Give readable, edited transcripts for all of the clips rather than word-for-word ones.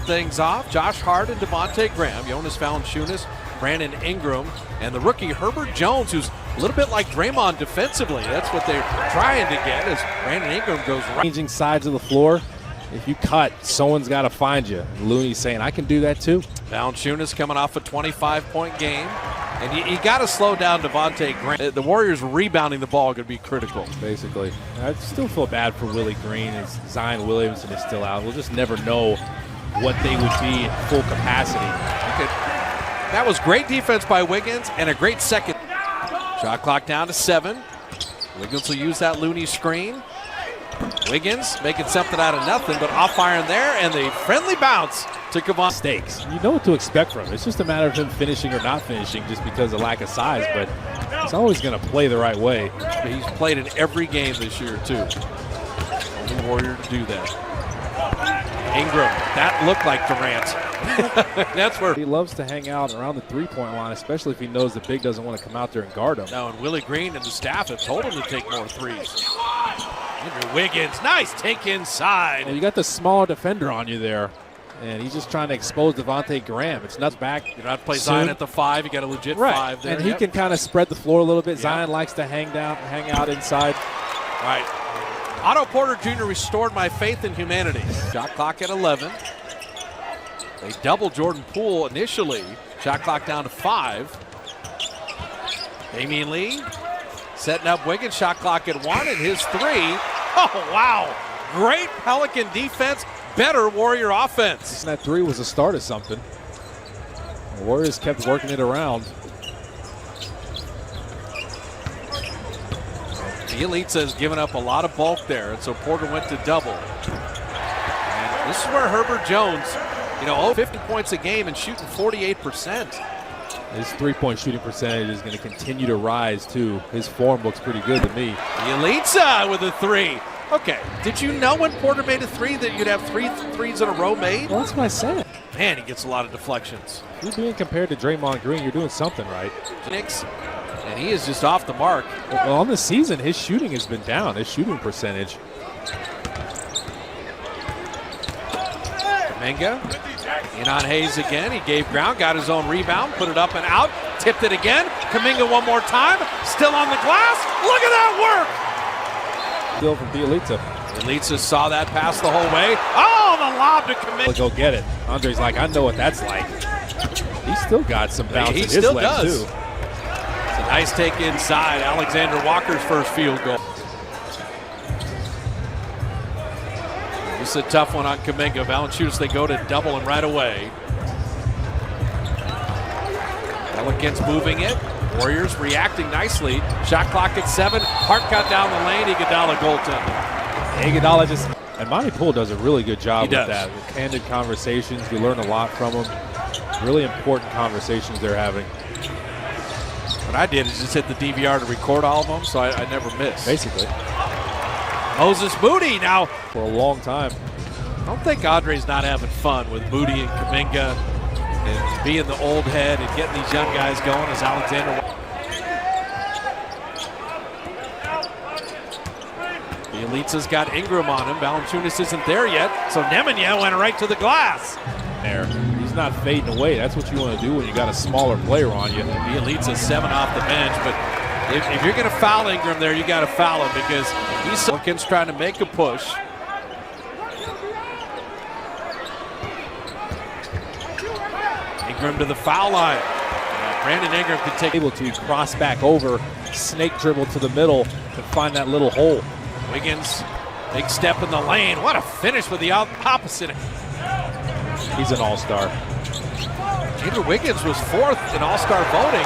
things off. Josh Hart and Devontae Graham, Jonas Valanciunas, Brandon Ingram, and the rookie Herbert Jones, who's a little bit like Draymond defensively. That's what they're trying to get as Brandon Ingram goes right. Changing sides of the floor. If you cut, someone's got to find you. Looney's saying, I can do that too. Valanciunas coming off a 25-point game. And you got to slow down Devontae Graham. The Warriors rebounding the ball could be critical. Basically. I still feel bad for Willie Green as Zion Williamson is still out. We'll just never know what they would be at full capacity. That was great defense by Wiggins and a great second. Shot clock down to 7. Wiggins will use that Looney screen. Wiggins making something out of nothing, but off iron there, and the friendly bounce to Kevon. Mistakes. You know what to expect from him. It's just a matter of him finishing or not finishing just because of lack of size, but he's always going to play the right way. He's played in every game this year, too. Only Warrior to do that. Ingram, that looked like Durant. That's where he loves to hang out around the three-point line, especially if he knows the big doesn't want to come out there and guard him. No, and Willie Green and the staff have told him to take more threes. Andrew Wiggins, nice take inside. Well, you got the smaller defender on you there, and he's just trying to expose Devontae Graham. It's nuts back. You don't have to play Zion at the 5. You got a legit 5 there. And he can kind of spread the floor a little bit. Zion likes to hang out inside. Right. Otto Porter Jr. restored my faith in humanity. Shot clock at 11. They doubled Jordan Poole initially. Shot clock down to 5. Damian Lee setting up Wiggins. Shot clock at 1, and his 3. Oh, wow. Great Pelican defense. Better Warrior offense. And that 3 was a start of something. The Warriors kept working it around. Bielitsa has given up a lot of bulk there, and so Porter went to double. And this is where Herbert Jones, 50 points a game and shooting 48%. His three-point shooting percentage is going to continue to rise, too. His form looks pretty good to me. Bielitsa with a 3. Okay, did you know when Porter made a 3 that you'd have 3 threes in a row made? Well, that's what I said. Man, he gets a lot of deflections. If you're being compared to Draymond Green, you're doing something right. And he is just off the mark. Well, on the season, his shooting has been down, his shooting percentage. Kuminga in on Hayes again. He gave ground, got his own rebound, put it up and out, tipped it again. Kuminga one more time, still on the glass. Look at that work! Still from Bielitsa. Bielitsa saw that pass the whole way. Oh, the lob to Kuminga. Go get it. Andre's like, I know what that's like. He's still got some bounce in his legs, too. Nice take inside. Alexander Walker's first field goal. This is a tough one on Kuminga. Valanciunas, they go to double him right away. Pelicans moving it. Warriors reacting nicely. Shot clock at 7. Hart got down the lane. Iguodala goaltending. Iguodala just, and Monty Poole does a really good job with that. With candid conversations, you learn a lot from them. Really important conversations they're having. What I did is just hit the DVR to record all of them, so I never missed. Basically. Moses Moody now. For a long time. I don't think Andre's not having fun with Moody and Kuminga and being the old head and getting these young guys going as Alexander. Bielitsa's got Ingram on him. Valanciunas isn't there yet, so Nemanja went right to the glass. There. He's not fading away. That's what you want to do when you got a smaller player on you. Bielitsa 7 off the bench, but if you're going to foul Ingram there, you got to foul him because he's Pelicans trying to make a push. Ingram to the foul line. Brandon Ingram could take. Able to cross back over, snake dribble to the middle to find that little hole. Wiggins, big step in the lane. What a finish with the opposite. He's an all-star. Andrew Wiggins was 4th in all-star voting,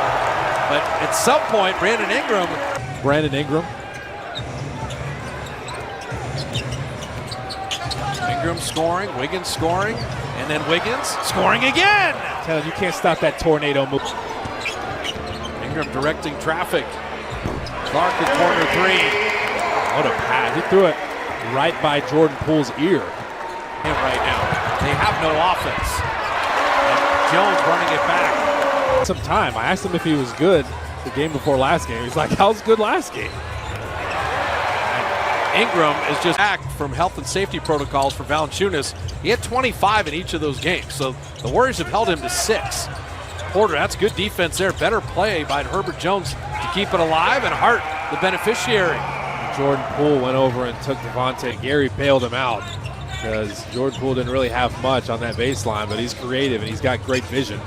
but at some point, Brandon Ingram. Ingram scoring, Wiggins scoring, and then Wiggins scoring again. Tell you can't stop that tornado move. Ingram directing traffic. Clark at corner 3. What a pass. He threw it right by Jordan Poole's ear. Right now. They have no offense. And Jones running it back. Some time. I asked him if he was good the game before last game. He's like, how's good last game? Ingram is just back from health and safety protocols for Valanciunas. He had 25 in each of those games, so the Warriors have held him to 6. Porter, that's good defense there. Better play by Herbert Jones to keep it alive, and Hart, the beneficiary. Jordan Poole went over and took Devontae. Gary bailed him out because Jordan Poole didn't really have much on that baseline, but he's creative and he's got great vision.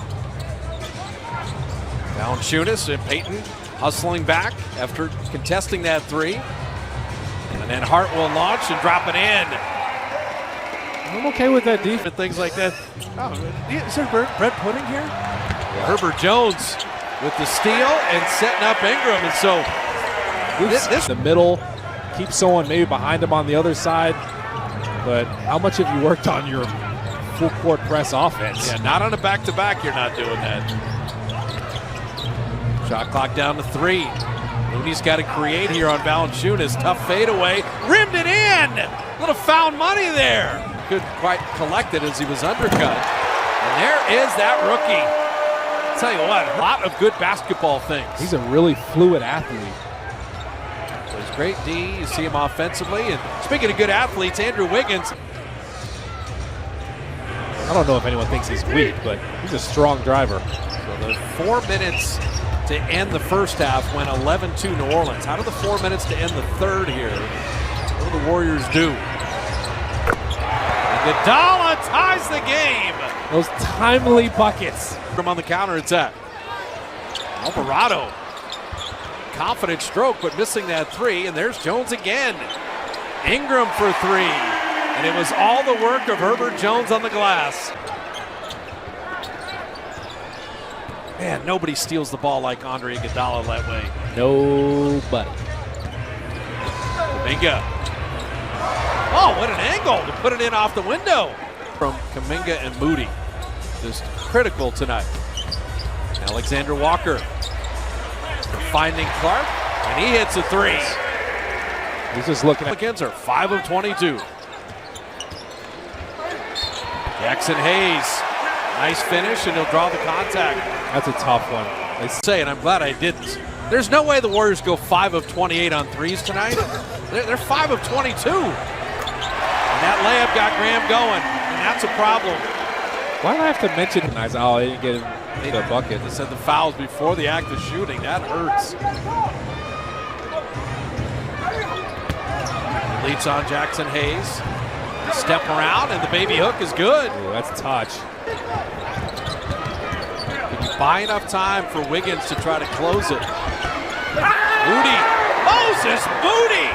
Valanciunas and Payton hustling back after contesting that 3. And then Hart will launch and drop it in. I'm okay with that defense. And things like that. Oh, is there bread pudding here? Yeah. Herbert Jones with the steal and setting up Ingram. And so this the middle, keep someone maybe behind him on the other side. But how much have you worked on your full court press offense? Yeah, not on a back-to-back, you're not doing that. Shot clock down to 3. Looney's got to create here on Valanciunas. Tough fadeaway. Rimmed it in! Little found money there. Couldn't quite collect it as he was undercut. And there is that rookie. I'll tell you what, a lot of good basketball things. He's a really fluid athlete. Plays great D. You see him offensively. And speaking of good athletes, Andrew Wiggins. I don't know if anyone thinks he's weak, but he's a strong driver. So the 4 minutes to end the first half went 11-2 New Orleans. How do the 4 minutes to end the third here? What do the Warriors do? Iguodala ties the game. Those timely buckets. From on the counter attack. Alvarado. Confident stroke, but missing that 3. And there's Jones again. Ingram for 3. And it was all the work of Herbert Jones on the glass. Man, nobody steals the ball like Andre Iguodala that way. Nobody. Kuminga. Oh, what an angle to put it in off the window. From Kuminga and Moody. Just critical tonight. Alexander Walker finding Clark, and he hits a 3. He's just looking at. Pelicans are 5 of 22. Jackson Hayes. Nice finish, and he'll draw the contact. That's a tough one. They say, and I'm glad I didn't. There's no way the Warriors go 5 of 28 on threes tonight. They're 5 of 22. And that layup got Graham going, and that's a problem. Why do I have to mention him? Oh, they didn't get him the bucket. They said the fouls before the act of shooting. That hurts. Leads on Jackson Hayes. Step around, and the baby hook is good. Ooh, that's a touch. Buy enough time for Wiggins to try to close it. Moody. Moses Moody!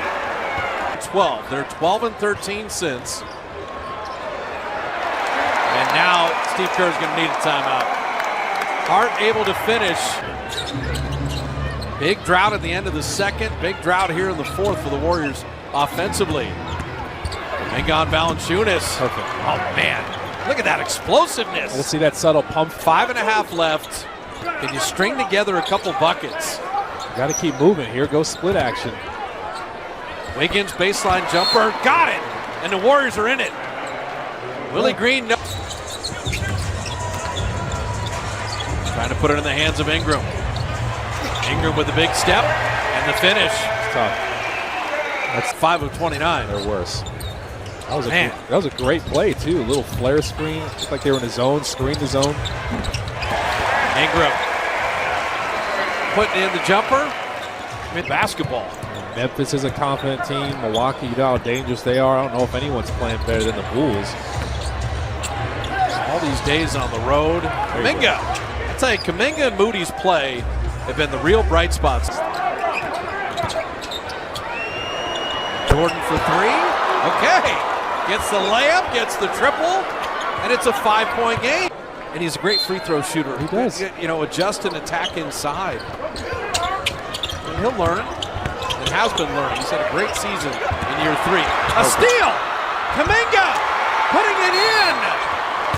12. They're 12 and 13 since. And now Steve Kerr's going to need a timeout. Hart able to finish. Big drought at the end of the second. Big drought here in the fourth for the Warriors offensively. And on Valanciunas. Perfect. Oh, man. Look at that explosiveness. We'll see that subtle pump. 5.5 left. Can you string together a couple buckets? Got to keep moving. Here goes split action. Wiggins baseline jumper. Got it. And the Warriors are in it. Willie Green. No. Trying to put it in the hands of Ingram. Ingram with the big step and the finish. It's tough. That's 5 of 29. They're worse. That was a great play, too. A little flare screen. Looked like they were in a zone, screened the zone. Ingram putting in the jumper. Mid basketball. Memphis is a confident team. Milwaukee, you know how dangerous they are. I don't know if anyone's playing better than the Bulls. All these days on the road. Kuminga. I tell you, Kuminga and Moody's play have been the real bright spots. Jordan for 3. Okay. Gets the layup, gets the triple, and it's a 5-point game. And he's a great free throw shooter. He does. You know, adjust and attack inside. And he'll learn. And has been learning. He's had a great season in year 3. A steal! Kuminga putting it in!